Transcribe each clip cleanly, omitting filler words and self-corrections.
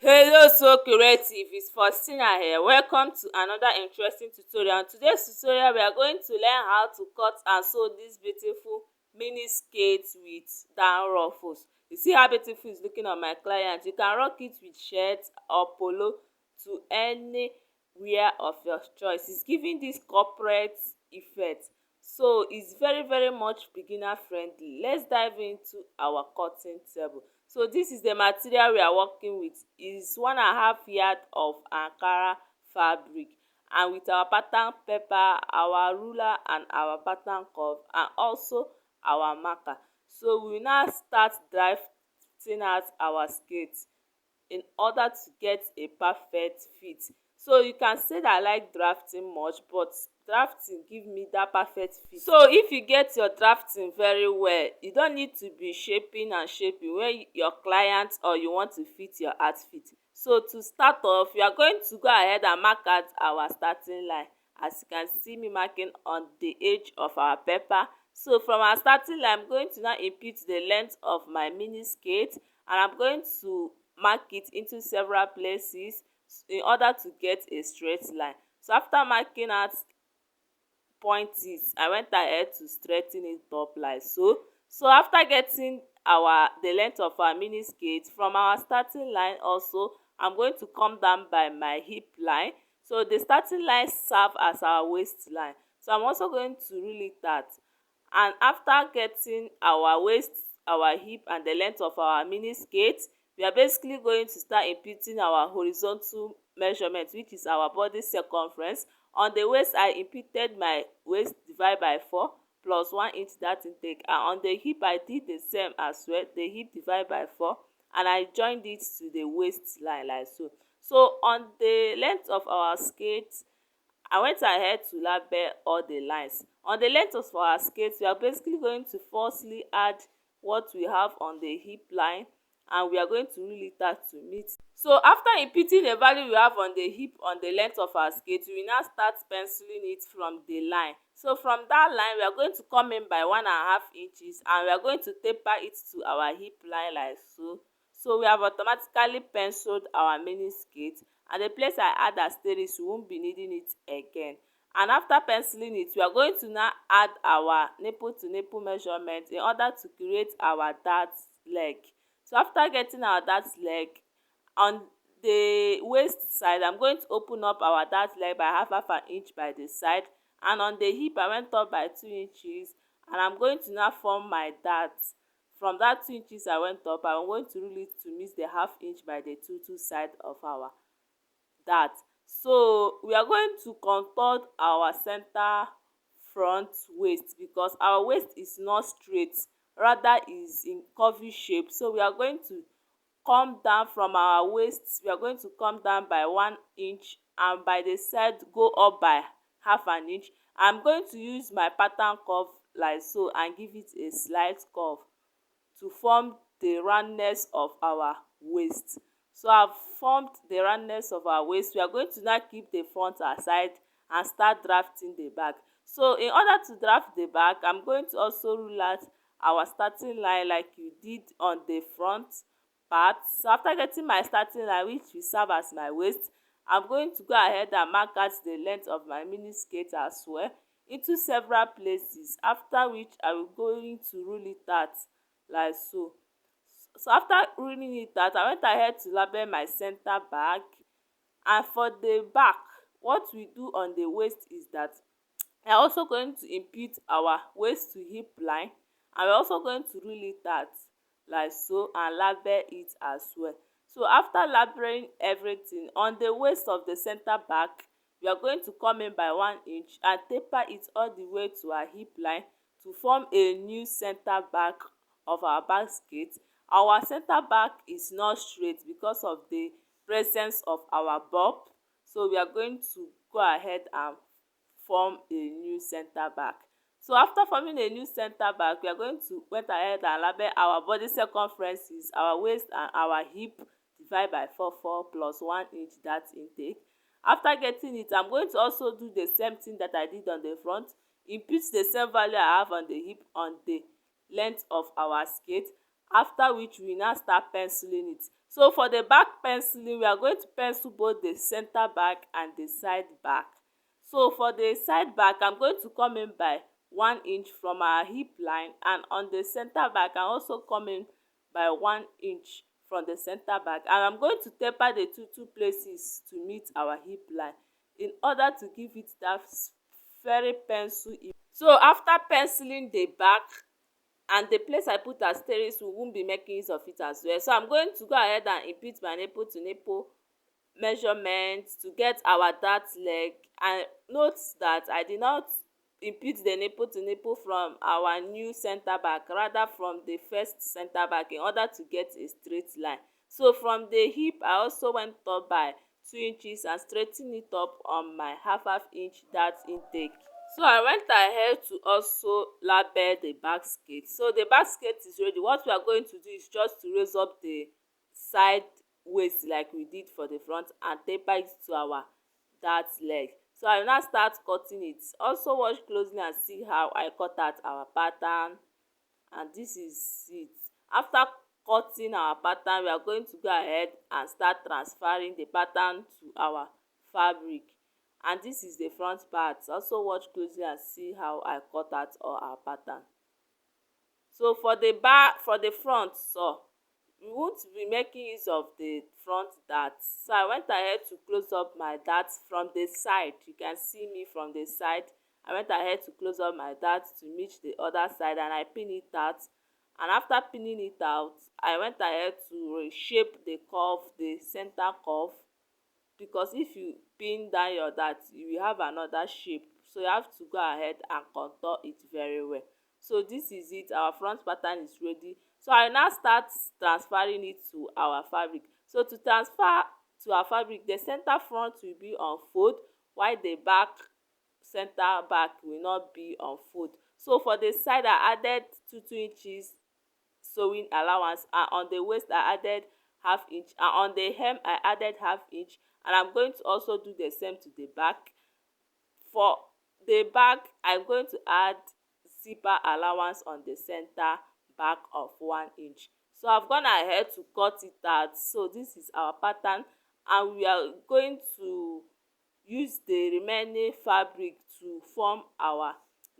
Hello so creative, it's Faustina here. Welcome to another interesting tutorial. In today's tutorial we are going to learn how to cut and sew this beautiful mini skirt with down ruffles. You see how beautiful it's looking on my client. You can rock it with shirt or polo to any wear of your choice. It's giving this corporate effect, so it's very much beginner friendly. Let's dive into our cutting table. So this is the material we are working with. Is 1.5 yard of Ankara fabric, and with our pattern paper, our ruler and our pattern curve, and also our marker. So we now start drafting out our skirt in order to get a perfect fit. So you can say that I like drafting much, but drafting give me that perfect fit. So if you get your drafting very well, you don't need to be shaping and shaping when your client or you want to fit your outfit. So to start off, we are going to go ahead and mark out our starting line. As you can see me marking on the edge of our paper. So from our starting line, I'm going to now impute the length of my mini skirt, and I'm going to mark it into several places in order to get a straight line. So after marking out points, I went ahead to straighten it up like so. So after getting the length of our mini skirt from our starting line, also I'm going to come down by my hip line. So the starting line serve as our waistline, so I'm also going to reel it out. And after getting our waist, our hip and the length of our mini skirt, we are basically going to start imputing our horizontal measurement, which is our body circumference. On the waist, I imputed my waist divided by 4 plus 1 inch that intake, and on the hip I did the same as well, the hip divided by 4, and I joined it to the waistline like so. So on the length of our skirt, I went ahead to label all the lines. On the length of our skirt, we are basically going to firstly add what we have on the hip line, and we are going to reel it out to meet. So after imputing the value we have on the hip on the length of our skirt, we will now start penciling it from the line. So from that line, we are going to come in by 1.5 inches, and we are going to taper it to our hip line like so. So we have automatically penciled our mini skirt, and the place I add asterisk, we won't be needing it again. And after penciling it, we are going to now add our nipple to nipple measurement in order to create our dart leg. So after getting our dart leg, on the waist side, I'm going to open up our dart leg by half an inch by the side, and on the hip I went up by 2 inches, and I'm going to now form my dart. From that 2 inches I went up, I'm going to reel it to miss the half inch by the two side of our dart. So we are going to contour our center front waist, because our waist is not straight, rather is in curvy shape. So we are going to come down from our waist, we are going to come down by 1 inch, and by the side go up by half an inch. I'm going to use my pattern curve like so and give it a slight curve to form the roundness of our waist. So I've formed the roundness of our waist. We are going to now keep the front aside and start drafting the back. So in order to draft the back, I'm going to also rule out our starting line like you did on the front part. So after getting my starting line, which will serve as my waist, I'm going to go ahead and mark out the length of my mini skirt as well into several places, after which I will going to rule it out like so. So after ruling it out, I went ahead to label my center back. And for the back, what we do on the waist is that we are also going to impute our waist to hip line, and we're also going to reel it out like so and label it as well. So after labeling everything on the waist of the center back, we are going to come in by 1 inch and taper it all the way to our hip line to form a new center back of our basket. Our center back is not straight because of the presence of our bob, so we are going to go ahead and form a new center back. So after forming a new center back, we are going to went ahead and label our body circumferences, our waist and our hip divide by 4 plus 1 inch that intake. After getting it, I'm going to also do the same thing that I did on the front, impute the same value I have on the hip on the length of our skirt, after which we now start penciling it. So for the back penciling, we are going to pencil both the center back and the side back. So for the side back, I'm going to come in by 1 inch from our hip line, and on the center back I'm also coming by 1 inch from the center back, and I'm going to taper the two places to meet our hip line in order to give it that very pencil. So after penciling the back and the place I put as terrace, we won't be making use of it as well. So I'm going to go ahead and impute my nipple to nipple measurement to get our dart leg. And note that I did not impute the nipple to nipple from our new center back, rather from the first center back, in order to get a straight line. So from the hip, I also went up by 2 inches and straightened it up on my half inch dart intake. So I went ahead to also label the back skirt. So the back skirt is ready. What we are going to do is just to raise up the side waist like we did for the front and taper it to our dart leg. So I will now start cutting it. Also watch closely and see how I cut out our pattern, and this is it. After cutting our pattern, we are going to go ahead and start transferring the pattern to our fabric, and this is the front part. Also watch closely and see how I cut out all our pattern. So for the back, for the front, so we won't be making use of the front dart. So I went ahead to close up my dart from the side. You can see me from the side. I went ahead to close up my dart to meet the other side, and I pin it out. And after pinning it out, I went ahead to reshape the curve, the center curve, because if you pin down your dart, you will have another shape. So you have to go ahead and contour it very well. So this is it. Our front pattern is ready. So I now start transferring it to our fabric. So to transfer to our fabric, the center front will be on fold, while the back center back will not be on fold. So for the side, I added 2 inches sewing allowance, and on the waist I added half inch, and on the hem I added half inch, and I'm going to also do the same to the back. For the back, I'm going to add zipper allowance on the center back of 1 inch. So I've gone ahead to cut it out. So this is our pattern, and we are going to use the remaining fabric to form our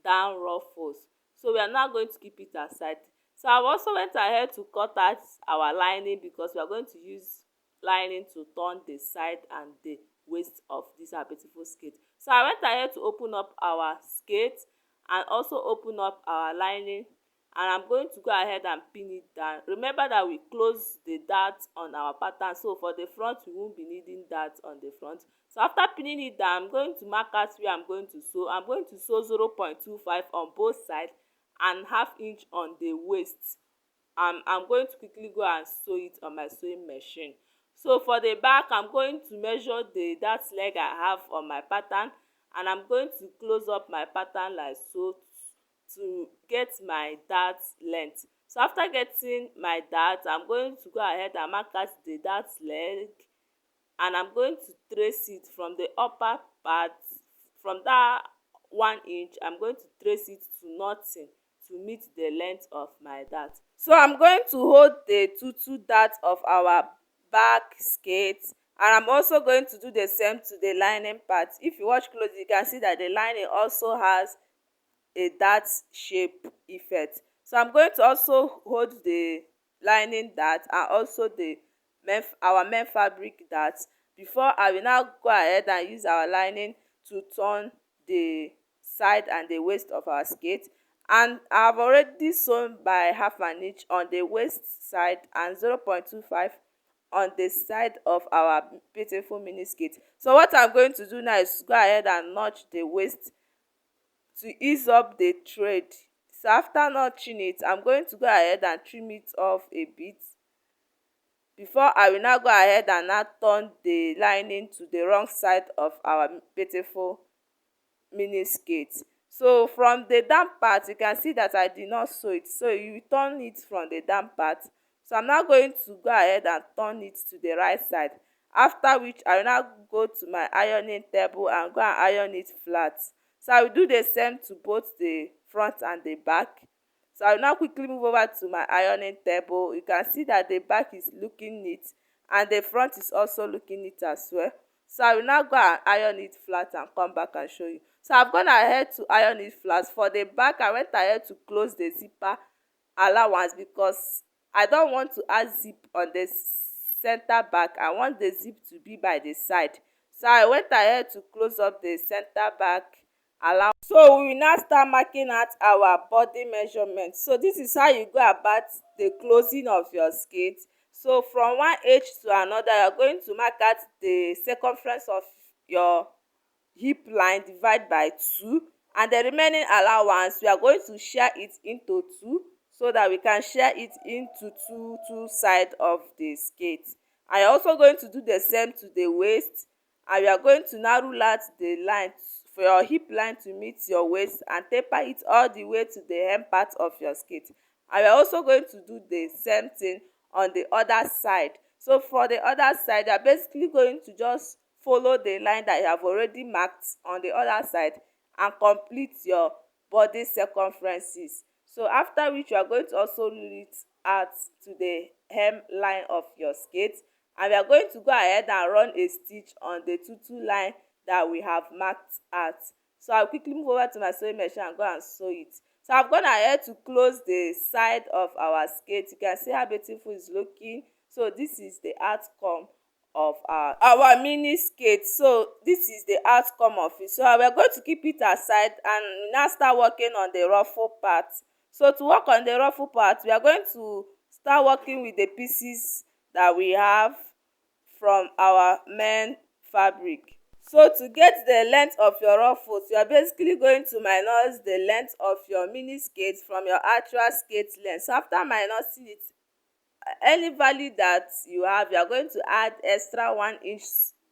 down ruffles. So we are now going to keep it aside. So I also went ahead to cut out our lining, because we are going to use lining to turn the side and the waist of this our beautiful skirt. So I went ahead to open up our skirt and also open up our lining, and I'm going to go ahead and pin it down. Remember that we close the dart on our pattern, so for the front we won't be needing dart on the front. So after pinning it down, I'm going to mark out where I'm going to sew. I'm going to sew 0.25 on both sides and half inch on the waist. I'm going to quickly go and sew it on my sewing machine. So for the back, I'm going to measure the dart leg I have on my pattern, and I'm going to close up my pattern like so to get my dart length. So after getting my dart, I'm going to go ahead and mark out the dart leg, and I'm going to trace it from the upper part. From that 1 inch, I'm going to trace it to nothing to meet the length of my dart. So I'm going to hold the tutu dart of our back skirt, and I'm also going to do the same to the lining part. If you watch closely, you can see that the lining also has a dart shape effect. So I'm going to also hold the lining dart and also the our main fabric dart, before I will now go ahead and use our lining to turn the side and the waist of our skirt. And I've already sewn by half an inch on the waist side and 0.25 on the side of our beautiful mini skirt. So what I'm going to do now is go ahead and notch the waist to ease up the thread. So after notching it, I'm going to go ahead and trim it off a bit, before I will now go ahead and now turn the lining to the wrong side of our beautiful mini skirt. So from the down part, you can see that I did not sew it, so you turn it from the down part. So I'm now going to go ahead and turn it to the right side, after which I will now go to my ironing table and go and iron it flat. So I will do the same to both the front and the back. So I will now quickly move over to my ironing table. You can see that the back is looking neat, and the front is also looking neat as well. So I will now go and iron it flat and come back and show you. So I've gone ahead to iron it flat. For the back, I went ahead to close the zipper allowance because I don't want to add zip on the center back. I want the zip to be by the side. So I went ahead to close up the center back allowance. So we will now start marking out our body measurement. So this is how you go about the closing of your skirt. So from one edge to another, you are going to mark out the circumference of your hip line, divide by 2, and the remaining allowance we are going to share it into 2 so that we can share it into two sides of the skirt. And you're also going to do the same to the waist, and we are going to now rule out the line for your hip line to meet your waist and taper it all the way to the hem part of your skirt. And we are also going to do the same thing on the other side. So for the other side, you are basically going to just follow the line that you have already marked on the other side and complete your body circumferences. So after which you are going to also rule it out to the hem line of your skirt, and we are going to go ahead and run a stitch on the tutu line that we have marked out. So I'll quickly move over to my sewing machine and go and sew it. So I've gone ahead to close the side of our skirt. You can see how beautiful it's looking. So this is the outcome of our mini skirt. So this is the outcome of it. So we're going to keep it aside and now start working on the ruffle part. So to work on the ruffle part, we are going to start working with the pieces that we have from our main fabric. So to get the length of your ruffles, you are basically going to minus the length of your mini skirt from your actual skirt length. So after minusing it, any value that you have, you are going to add extra 1 inch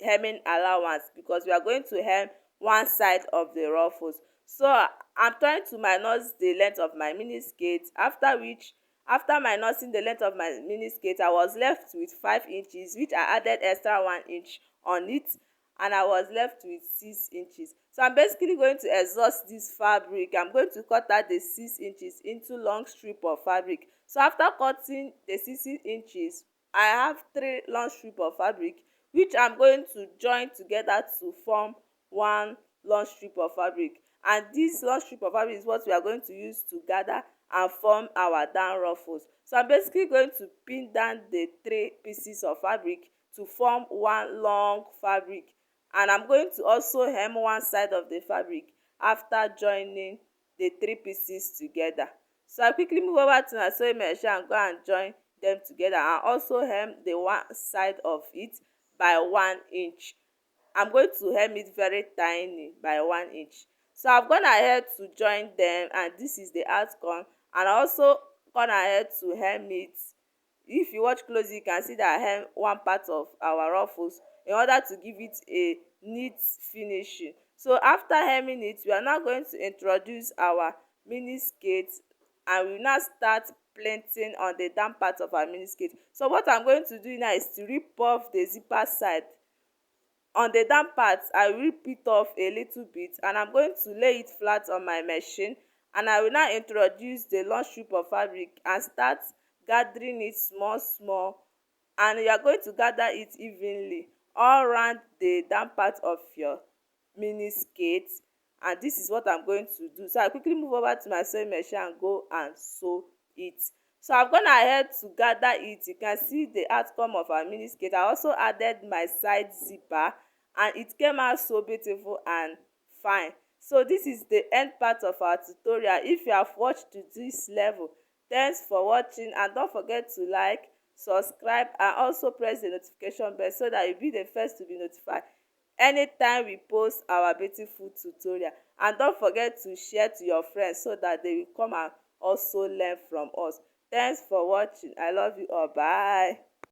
hemming allowance because we are going to hem one side of the ruffles. So I'm trying to minus the length of my mini skirt, after minusing the length of my mini skirt, I was left with 5 inches, which I added extra 1 inch on it, and I was left with 6 inches. So I'm basically going to exhaust this fabric. I'm going to cut out the 6 inches into long strip of fabric. So after cutting the 6 inches, I have 3 long strip of fabric which I'm going to join together to form one long strip of fabric. And this long strip of fabric is what we are going to use to gather and form our down ruffles. So I'm basically going to pin down the 3 pieces of fabric to form one long fabric, and I'm going to also hem one side of the fabric after joining the 3 pieces together. So I quickly move over to my sewing machine and go and join them together and also hem the one side of it by 1 inch. I'm going to hem it very tiny by 1 inch. So I've gone ahead to join them and this is the outcome, and I also gone ahead to hem it. If you watch closely, you can see that I hem one part of our ruffles in order to give it a neat finishing. So after hemming it, we are now going to introduce our mini skirt and we will now start plaiting on the down part of our mini skirt. So what I'm going to do now is to rip off the zipper side. On the down part, I will rip it off a little bit and I'm going to lay it flat on my machine, and I will now introduce the long strip of fabric and start gathering it small, and you are going to gather it evenly all around the down part of your mini skirt. And this is what I'm going to do. So I quickly move over to my sewing machine and go and sew it. So I've gone ahead to gather it. You can see the outcome of our mini skirt. I also added my side zipper and it came out so beautiful and fine. So this is the end part of our tutorial. If you have watched to this level, thanks for watching, and don't forget to like, subscribe, and also press the notification bell so that you'll be the first to be notified anytime we post our beautiful tutorial. And don't forget to share to your friends so that they will come and also learn from us. Thanks for watching. I love you all. Bye.